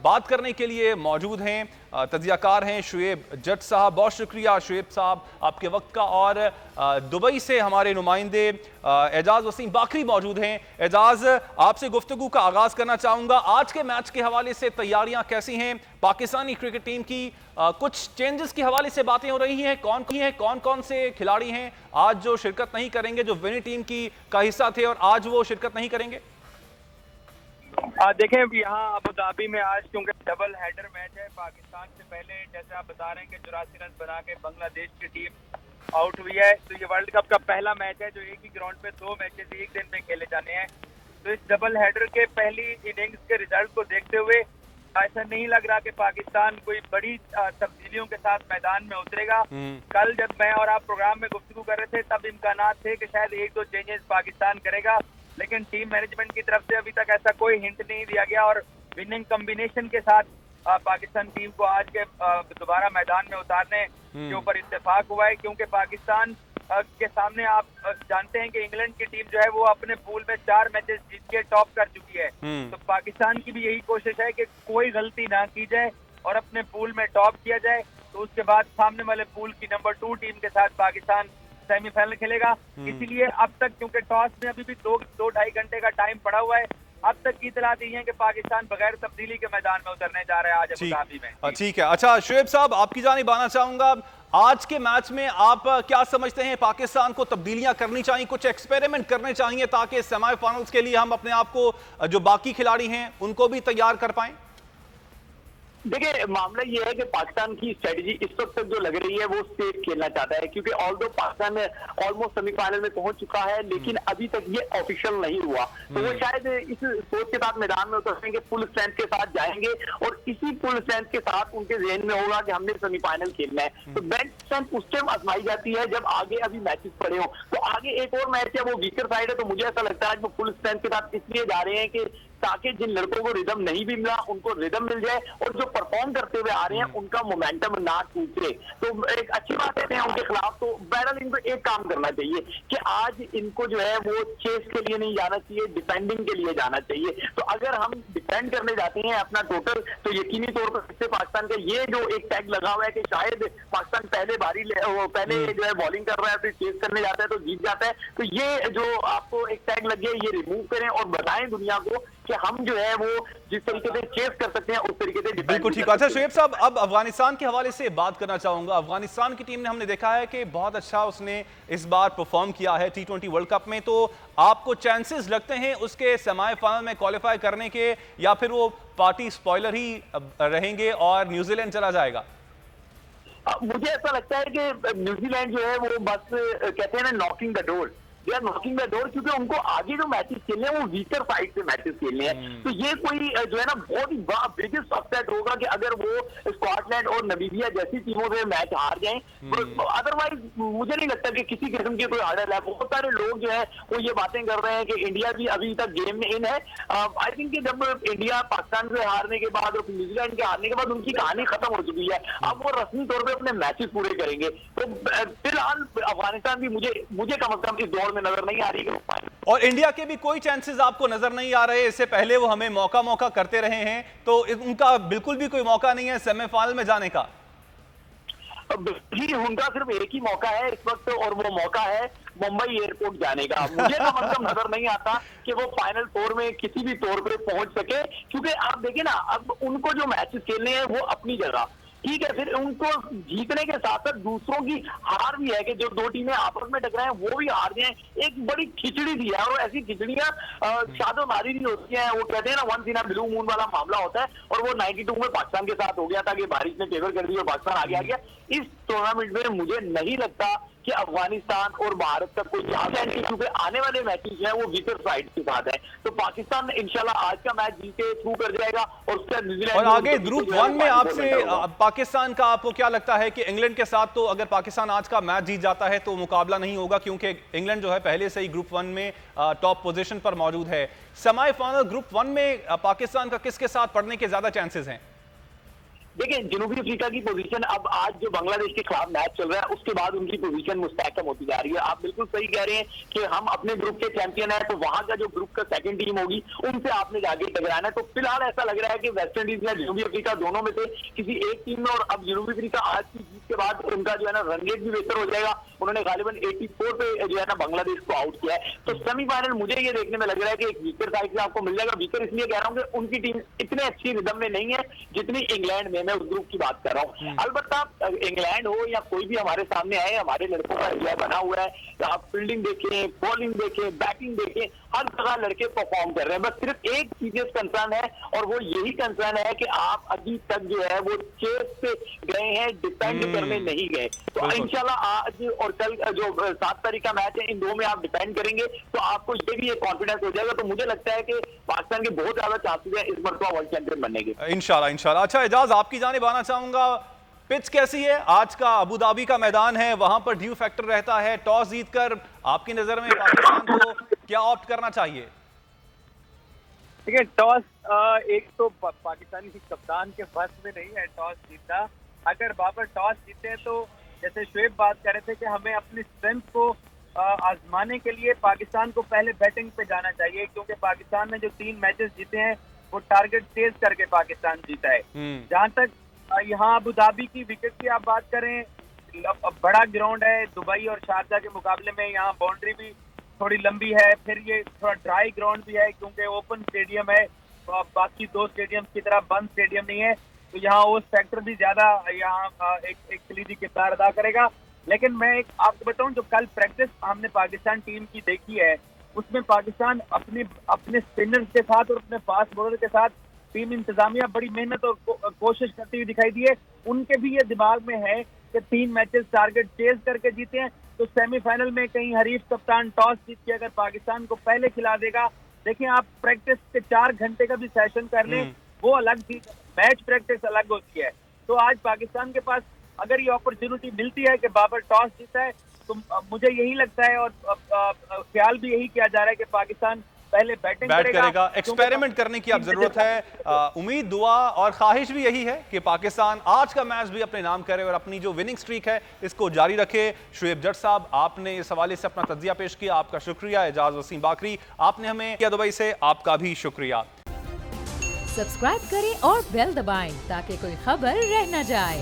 बात करने के लिए मौजूद हैं, तज्जियाकार हैं शुएब जट साहब। बहुत शुक्रिया शुएब साहब आपके वक्त का। और दुबई से हमारे नुमाइंदे एजाज वसीम बाकरी मौजूद हैं। एजाज, आपसे गुफ्तगू का आगाज करना चाहूंगा। आज के मैच के हवाले से तैयारियां कैसी हैं पाकिस्तानी क्रिकेट टीम की? कुछ चेंजेस के हवाले से बातें हो रही हैं, कौन कौन से खिलाड़ी हैं आज जो शिरकत नहीं करेंगे, जो विनिंग टीम की का हिस्सा थे और आज वो शिरकत नहीं करेंगे? देखें यहाँ अबू धाबी में आज क्योंकि डबल हेडर मैच है, पाकिस्तान से पहले जैसे आप बता रहे हैं कि 84 रन बना के बांग्लादेश की टीम आउट हुई है, तो ये वर्ल्ड कप का पहला मैच है जो एक ही ग्राउंड पे 2 मैचेस एक दिन में खेले जाने हैं। तो इस डबल हेडर के पहली इनिंग्स के रिजल्ट को देखते हुए ऐसा नहीं लग रहा कि पाकिस्तान कोई बड़ी तब्दीलियों के साथ मैदान में उतरेगा। कल जब मैं और आप प्रोग्राम में गुफ्तगू कर रहे थे तब इम्कानात थे कि शायद 1-2 चेंजेस पाकिस्तान करेगा, लेकिन टीम मैनेजमेंट की तरफ से अभी तक ऐसा कोई हिंट नहीं दिया गया और विनिंग कॉम्बिनेशन के साथ पाकिस्तान टीम को आज के दोबारा मैदान में उतारने के ऊपर इत्तेफाक हुआ है। क्योंकि पाकिस्तान के सामने आप जानते हैं कि इंग्लैंड की टीम जो है वो अपने पूल में 4 मैचेस जीत के टॉप कर चुकी है। तो पाकिस्तान की भी यही कोशिश है कि कोई गलती ना की जाए और अपने पूल में टॉप किया जाए, तो उसके बाद सामने वाले पूल की नंबर 2 टीम के साथ पाकिस्तान सेमीफाइनल खेलेगा। इसीलिए अब तक क्योंकि टॉस में अभी भी 2-2.5 घंटे का टाइम पड़ा हुआ है, अब तक की इतला दी है कि पाकिस्तान बगैर तब्दीली के मैदान में उतरने जा रहा है आज अबू धाबी में। ठीक है। अच्छा शुएब साहब, आपकी जानिब आना चाहूंगा। आज के मैच में आप क्या समझते हैं, पाकिस्तान को तब्दीलियां करनी चाहिए, कुछ एक्सपेरिमेंट करने चाहिए ताकि सेमीफाइनल्स के लिए हम अपने आप को, जो बाकी खिलाड़ी हैं उनको भी तैयार कर पाएं? देखिए मामला ये है कि पाकिस्तान की स्ट्रेटजी इस वक्त तक जो लग रही है वो सेफ खेलना चाहता है, क्योंकि ऑल्दो पाकिस्तान ऑलमोस्ट सेमीफाइनल में पहुंच चुका है लेकिन अभी तक ये ऑफिशियल नहीं हुआ। तो वो शायद इस सोच के साथ मैदान में उतरेंगे, फुल स्ट्रेंथ के साथ जाएंगे और इसी फुल स्ट्रेंथ के साथ उनके जहन में होगा कि हमने सेमीफाइनल खेलना है। तो बेंच स्ट्रेंथ उस टाइम आजमाई जाती है जब आगे अभी मैचेस पड़े हो। तो आगे एक और मैच है वो वीकर साइड है, तो मुझे ऐसा लगता है वो फुल स्ट्रेंथ के साथ इसलिए जा रहे हैं कि ताकि जिन लड़कों को रिदम नहीं भी मिला उनको रिदम मिल जाए और जो परफॉर्म करते हुए आ रहे हैं उनका मोमेंटम ना टूटे। तो एक अच्छी बात है उनके खिलाफ। तो बहरहाल इनको एक काम करना चाहिए कि आज इनको जो है वो चेस के लिए नहीं जाना चाहिए, डिफेंडिंग के लिए जाना चाहिए। तो अगर हम डिफेंड करने जाते हैं अपना टोटल, तो यकीनी तौर पर इससे पाकिस्तान का ये जो एक टैग लगा हुआ है कि शायद पाकिस्तान पहले जो है बॉलिंग कर रहा है फिर चेस करने जाता है तो जीत जाता है। तो ये जो आपको एक टैग लग गया ये रिमूव करें और बताएं दुनिया को कि हम जो है वो जिस तरीके से चेस कर सकते हैं उस तरीके से। बिल्कुल ठीक। अच्छा शुएब साहब, अब अफगानिस्तान के हवाले से बात करना चाहूंगा। अफगानिस्तान की टीम ने हमने देखा है कि बहुत अच्छा उसने इस बार परफॉर्म किया है T20 वर्ल्ड कप में। तो आपको चांसेस लगते हैं उसके सेमीफाइनल में क्वालिफाई करने के, या फिर वो पार्टी स्पॉइलर ही रहेंगे और न्यूजीलैंड चला जाएगा? मुझे ऐसा लगता है कि न्यूजीलैंड जो है वो बस कहते हैं ना knocking the door, they are knocking the door, क्योंकि उनको आगे जो मैचेस खेलने हैं वो वीकर साइड से मैचेस खेलने हैं। तो ये कोई जो है ना बहुत ही बिगेस्ट अपसेट होगा कि अगर वो स्कॉटलैंड और नमीबिया जैसी टीमों से मैच हार जाएं। अदरवाइज मुझे नहीं लगता कि किसी किस्म की कोई हर्डल है। बहुत सारे लोग जो है वो ये बातें कर रहे हैं कि इंडिया भी अभी तक गेम में इन है। आई थिंक कि जब इंडिया पाकिस्तान से हारने के बाद और न्यूजीलैंड के हारने के बाद उनकी कहानी खत्म हो चुकी है। अब वो रस्मी तौर पर अपने मैचेस पूरे करेंगे। तो फिलहाल अफगानिस्तान भी मुझे कम से कम इस दौर में नजर नहीं आ रही है। और इंडिया के भी कोई चांसेस आपको नजर नहीं आ रहे? इससे पहले वो हमें मौका करते रहे हैं, तो उनका बिल्कुल भी कोई मौका नहीं है सेमीफाइनल में जाने का? जी उनका सिर्फ एक ही मौका है इस वक्त और वो मौका है मुंबई एयरपोर्ट जाने का। मुझे तो मतलब नजर नहीं आता कि वो फाइनल 4 में किसी भी तौर पर पहुंच सके, क्योंकि आप देखिए ना अब उनको जो मैचेस खेलने हैं वो अपनी जगह ठीक है, फिर उनको जीतने के साथ साथ दूसरों की हार भी है कि जो 2 टीमें आपस में टकराएं वो भी हार जाएं। एक बड़ी खिचड़ी दी है और ऐसी खिचड़ियां शादो नारी नहीं होती हैं। वो कहते हैं ना once in a blue moon वाला मामला होता है और वो 92 में पाकिस्तान के साथ हो गया था कि बारिश ने फेवर कर दी और पाकिस्तान आगे आ गया। इस टूर्नामेंट में मुझे नहीं लगता कि अफगानिस्तान और भारत का कोई चांस है, क्योंकि आने वाले मैचेस जो है वो वीकर साइड के साथ है। तो पाकिस्तान इंशाल्लाह आज का मैच जीते थ्रू कर जाएगा और उसके बाद न्यूजीलैंड। और आगे ग्रुप 1 में आपसे पाकिस्तान का आपको क्या लगता है कि इंग्लैंड के साथ तो अगर पाकिस्तान आज का मैच जीत जाता है तो मुकाबला नहीं होगा, क्योंकि इंग्लैंड जो है पहले से ही ग्रुप 1 में टॉप पोजीशन पर मौजूद है। सेमीफाइनल ग्रुप 1 में पाकिस्तान का किसके साथ पड़ने के ज्यादा चांसेस हैं? देखिए, जनूबी अफ्रीका की पोजीशन अब आज जो बांग्लादेश के खिलाफ मैच चल रहा है उसके बाद उनकी पोजीशन मुस्तहकम होती जा रही है। आप बिल्कुल सही कह रहे हैं कि हम अपने ग्रुप के चैंपियन है, तो वहां का जो ग्रुप का सेकंड टीम होगी उनसे आपने जाके टकराना है। तो फिलहाल ऐसा लग रहा है कि वेस्ट इंडीज या जनूबी अफ्रीका दोनों में से किसी एक टीम में, और अब जनूबी अफ्रीका आज की जीत के बाद उनका जो है ना रन रेट भी बेहतर हो जाएगा। उन्होंने गालिबन 84 पे जो है ना बांग्लादेश को आउट किया है। तो सेमीफाइनल मुझे ये देखने में लग रहा है कि एक वीकर साइड से आपको मिल जाएगा। वीकर इसलिए कह रहा हूँ कि उनकी टीम इतने अच्छी रिदम में नहीं है जितनी इंग्लैंड में, मैं उस ग्रुप की बात कर रहा हूँ। अलबत्ता इंग्लैंड हो या कोई भी हमारे सामने आए, हमारे लड़कों का इंडिया बना हुआ है। आप फील्डिंग देखें, बॉलिंग देखें, बैटिंग देखें, हर जगह लड़के परफॉर्म कर रहे हैं। बस सिर्फ एक सीरियस कंसर्न है, और वो यही कंसर्न है कि आप अभी तक जो है वो चेस पे गए हैं, डिपेंड करने नहीं गए। तो इंशाल्लाह आज और कल जो 7 तारीख का मैच है, इन दो में आप डिपेंड करेंगे तो आपको ये भी एक कॉन्फिडेंस हो जाएगा। तो मुझे लगता है कि पाकिस्तान के बहुत ज्यादा चांसेस है इस मरतबा वर्ल्ड चैंपियन बनने के। इंशाल्लाह इंशाल्लाह। अच्छा एजाज, आपकी जानिब आना चाहूंगा, पिच कैसी है? आज का अबू धाबी का मैदान है, वहां पर ड्यू फैक्टर रहता है। टॉस जीतकर आपकी नजर में पाकिस्तान को क्या ऑप्ट करना चाहिए? देखिए, टॉस एक तो पाकिस्तानी कप्तान के बस में नहीं है टॉस जीतना। अगर बाबर टॉस जीते तो जैसे शुएब बात कर रहे थे कि हमें अपनी स्ट्रेंथ को आजमाने के लिए पाकिस्तान को पहले बैटिंग पे जाना चाहिए, क्योंकि पाकिस्तान ने जो 3 मैचेस जीते हैं वो टारगेट चेज करके पाकिस्तान जीता है। जहां तक यहाँ अबू धाबी की विकेट की आप बात करें, बड़ा ग्राउंड है, दुबई और शारजा के मुकाबले में यहाँ बाउंड्री भी थोड़ी लंबी है, फिर ये थोड़ा ड्राई ग्राउंड भी है क्योंकि ओपन स्टेडियम है, बाकी 2 स्टेडियम की तरह बंद स्टेडियम नहीं है, तो यहाँ वो फैक्टर भी ज्यादा यहाँ एक कलीदी किरदार अदा करेगा। लेकिन मैं एक आपको बताऊं, जो कल प्रैक्टिस हमने पाकिस्तान टीम की देखी है उसमें पाकिस्तान अपने स्पिनर्स के साथ और अपने फास्ट बॉलर के साथ टीम इंतजामिया बड़ी मेहनत और कोशिश करती हुई दिखाई दी है। उनके भी ये दिमाग में है कि 3 मैचेस टारगेट चेज करके जीते हैं, तो सेमीफाइनल में कहीं हरीफ कप्तान टॉस जीत के अगर पाकिस्तान को पहले खिला देगा। देखिए, आप प्रैक्टिस के 4 घंटे का भी सेशन कर लें, वो अलग चीज, मैच प्रैक्टिस अलग होती है। तो आज पाकिस्तान के पास अगर ये अपॉर्चुनिटी मिलती है कि बाबर टॉस जीता है, तो मुझे यही लगता है और ख्याल भी यही किया जा रहा है कि पाकिस्तान पहले बैटिंग करेगा। एक्सपेरिमेंट करने की अब जरूरत है। उम्मीद, दुआ और ख्वाहिश भी यही है कि पाकिस्तान आज का मैच भी अपने नाम करे और अपनी जो विनिंग स्ट्रीक है इसको जारी रखे। शुएब जट साहब, आपने इस हवाले से अपना तज्जिया पेश किया, आपका शुक्रिया। एजाज वसीम बाकरी, आपने हमें किया दुबई से, आपका भी शुक्रिया। सब्सक्राइब करें और बेल दबाएं ताकि कोई खबर रह न जाए।